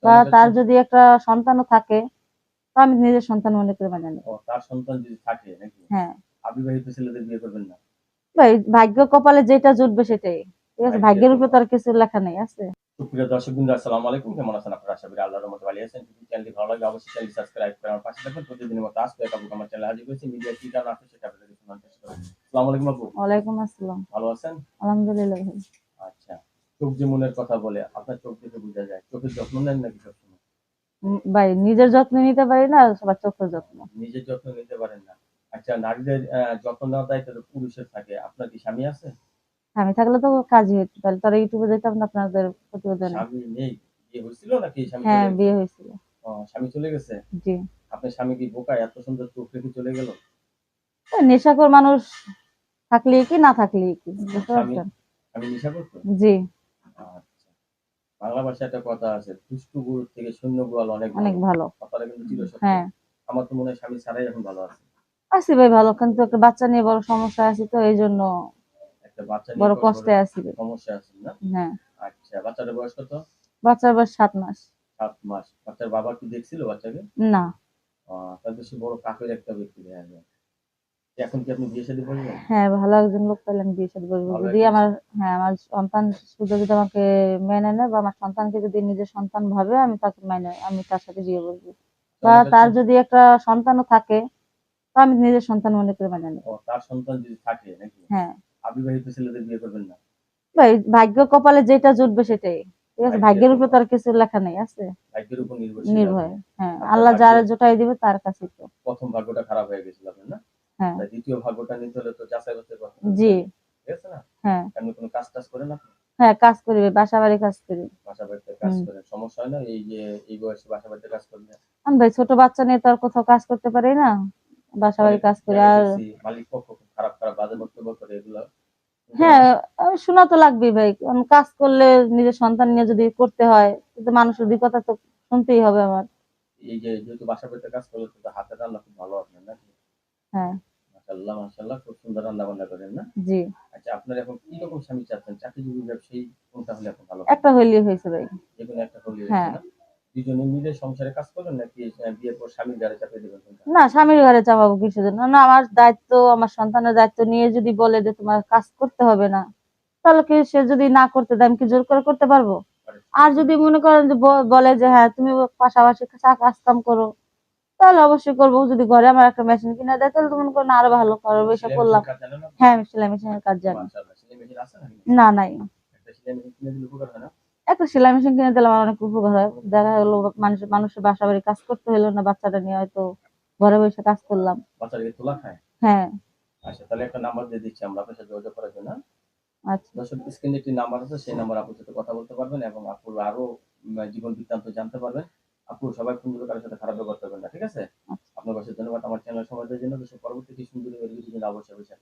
বা তার যদি একটা সন্তানও থাকে, তো আমি নিজের সন্তান মনে করে মেনে নেব। ও তার সন্তান যদি থাকে নাকি? হ্যাঁ। অবিবাহিত ছেলেদের বিয়ে করবেন না? ভাই ভাগ্য কপালে যেটা জুটবে সেটাই। ঠিক আছে? ভাগ্যের ভাগ্যের উপর তো কপাল। আর কিছু লেখা নেই, আছে? সুপ্রিয় দর্শকবৃন্দ, আসসালামু আলাইকুম। কেমন আছেন আপনারা? আশা করি আল্লাহর রহমতে ভালো আছেন। যদি চ্যানেলটি ভালো লাগে অবশ্যই চ্যানেলটি সাবস্ক্রাইব করে আমার পাশে থাকবেন। প্রতিদিনের মতো আজকে এক আপু আমার চ্যানেলে হাজির হয়েছি। মিডিয়া কি কারণ আছে সেটা আপনাদের শোনার চেষ্টা করব। আসসালামু আলাইকুম আপু। ওয়ালাইকুম আসসালাম। ভালো আছেন? আলহামদুলিল্লাহ ভাই। আচ্ছা। চোখ যে মনের কথা বলে, আপনার চোখ দেখে বোঝা যায়। চোখের যত্ন নেন নাকি সবসময়? ভাই নিজের যত্ন নিতে পারি না, সবার চোখের যত্ন। নিজের যত্ন নিতে পারেন না। আচ্ছা, নারীদের যত্ন নেওয়ার দায়িত্ব তো পুরুষের থাকে। আপনার কি স্বামী আছে? আমি থাকলে তো কাজই হতো, তাহলে তো আর ইউটিউবে যেতাম না আপনাদের প্রতিবেদনে। স্বামী নেই। বিয়ে হয়েছিল নাকি স্বামী হ্যাঁ, চলে গেছে? বিয়ে হয়েছিল। স্বামী চলে গেছে? জি। আপনার স্বামী কি বোকা? এত সুন্দর চোখ রেখে চলে গেল? নেশাখোর মানুষ থাকলেই কি, না থাকলেই কি, বুঝতে স্বামী পারছেন? স্বামী নেশা করতো? জি। আচ্ছা। বাংলা ভাষায় একটা কথা আছে, দুষ্টু গরুর থেকে শূন্য গোয়াল অনেক অনেক ভালো। ভালো। কথাটা কিন্তু চিরসত্য। হ্যাঁ। আমার তো মনে হয় স্বামী ছাড়াই এখন ভালো আছে। আছি ভাই ভালো, কিন্তু একটা বাচ্চা নিয়ে বড় সমস্যা আছে, তো এই জন্য একটা বাচ্চা নিয়ে বড় বড় কষ্টে আছি ভাই। সমস্যা আছে না? হ্যাঁ। আচ্ছা, বাচ্চাটার বয়স কত? বাচ্চার বয়স ৭ মাস। ৭ মাস। বাচ্চার বাবা কি দেখছিল বাচ্চাকে? না। তাহলে তো সে বড় কাফের একটা ব্যক্তি দেখা যায়। এখন কি আপনি বিয়ে শাদী করবেন? হ্যাঁ, ভালো একজন লোক পেলে আমি বিয়ে শাদী করবো ভালো যদি একটা আমার, হ্যাঁ, আমার সন্তান শুধু যদি আমাকে মেনে নেয় বা আমার সন্তানকে যদি নিজের সন্তান ভাবে, আমি তাকে মেনে, আমি তার সাথে বিয়ে করবো। বা চলে গেছে। তার যদি একটা সন্তানও থাকে, তো আমি নিজের সন্তান মনে করে মেনে নেব। তার সন্তান যদি থাকে নাকি? হ্যাঁ। অবিবাহিত ছেলেদের বিয়ে করবেন না? ভাই ভাগ্য কপালে যেটা জুটবে সেটাই। ঠিক আছে? ভাগ্যের ভাগ্যের উপর তো কপাল। আর কিছু লেখা নেই, আছে? ভাগ্যের উপর নির্ভরশীল আপনি। নির্ভয়। হ্যাঁ, আপনার আল্লাহ যার ভাগ্যে জোটাই দিবে তার কাছেই তো। ১ম ভাগ্যটা খারাপ হয়ে গেছিল আপনার না? হ্যাঁ। তাই ২য় ভাগ্যটা নিতে হলে তো যাচাই বাছাই করতে হবে, জি। তাই না? ঠিক আছে না? হ্যাঁ। এমনি কোনো কাজ-টাজ করেন আপনি? হ্যাঁ, কাজ করি ভাই, বাসা বাড়ি কাজ করি। বাসা বাড়িতে কাজ হুম। করেন। সমস্যা হয় না এই যে এই বয়সে বাসা বাড়িতে কাজ করলে? আমি ভাই ছোট বাচ্চা নিয়ে তো আর কোথাও কাজ করতে পারি না, বাসা বাড়ি অনেক কাজ করি জায়গায় আর। দেখছি মালিক পক্ষ খুব খারাপ, খারাপ বাজে বক্তব্য করে, এগুলা শুনতে হয় হ্যাঁ, না? শোনা তো লাগবেই ভাই, কারণ কাজ করলে নিজের সন্তান নিয়ে যদি করতে হয়, কিন্তু মানুষের অভিজ্ঞতা তো শুনতেই হবে আমার। এই যে যেহেতু বাসা বাড়িতে কাজ করলে তো হাতের রান্না খুব ভালো আপনার নাকি? হ্যাঁ। মাশাআল্লাহ, মাশাআল্লাহ, খুব সুন্দর রান্না-বান্না করেন না? জি। আচ্ছা, আপনার এখন কি রকম স্বামী চাচ্ছেন? চাকরিজীবী, ব্যবসায়ী, কোনটা হলে আপনার ভালো হয়? একটা হইলেই হয়েছে ভাই। যেকোনো একটা হলেই হয়েছে হ্যাঁ। না? দুজনে মিলে সংসারে কাজ করবেন নাকি বিয়ের পর স্বামীর ঘাড়ে চাপিয়ে দিবেন কোনটা? না, স্বামীর ঘরে চাপাবো কিসের জন্য? না, আমার দায়িত্ব, আমার সন্তানের দায়িত্ব নিয়ে যদি বলে যে তোমার কাজ করতে হবে না, তাহলে কি, সে যদি না করতে দেয় আমি কি জোর করে করতে পারবো? আর যদি মনে করেন যে বলে যে হ্যাঁ তুমি পাশাপাশি কাজ কাম করো, তাহলে অবশ্যই করবো। যদি ঘরে আমার একটা মেশিন কিনে দেয়, তাহলে তো মনে করেন আরো ভালো, ঘরে বসে সেলাই করলাম। মেশিনের কাজ জানেন আপনি? হ্যাঁ, আমি সেলাই মেশিনের কাজ জানি। মাশাআল্লাহ, সেলাই মেশিন আছে নাকি? না, নাই। একটা সেলাই মেশিন কিনে দিলে উপকার হয় না? একটা সেলাই মেশিন কিনে দিলে আমার অনেক উপকার হয়। দেখা গেলো মানুষের বাসা বাড়ি কাজ করতে হইলো না, বাচ্চাটা নিয়ে হয়তো ঘরে বসে কাজ করলাম। বাচ্চারা কি তুলা খায়? হ্যাঁ। আচ্ছা, তাহলে একটা নাম্বার দিয়ে দিচ্ছি আমরা আপনার সাথে যোগাযোগ করার জন্য। আচ্ছা। দর্শক, স্ক্রিনে একটি নাম্বার আছে, সেই নাম্বার আপুর সাথে কথা বলতে পারবেন এবং আপুর আরো জীবন বৃত্তান্ত জানতে পারবেন। আপু সবাই সুন্দর কারোর সাথে খারাপ ব্যবহার করবেন না, ঠিক আছে? আচ্ছা। আপনার কাছে ধন্যবাদ আমার চ্যানেল সমাজের জন্য। পরবর্তী সুন্দর ভিডিও অবশ্যই অবশ্যই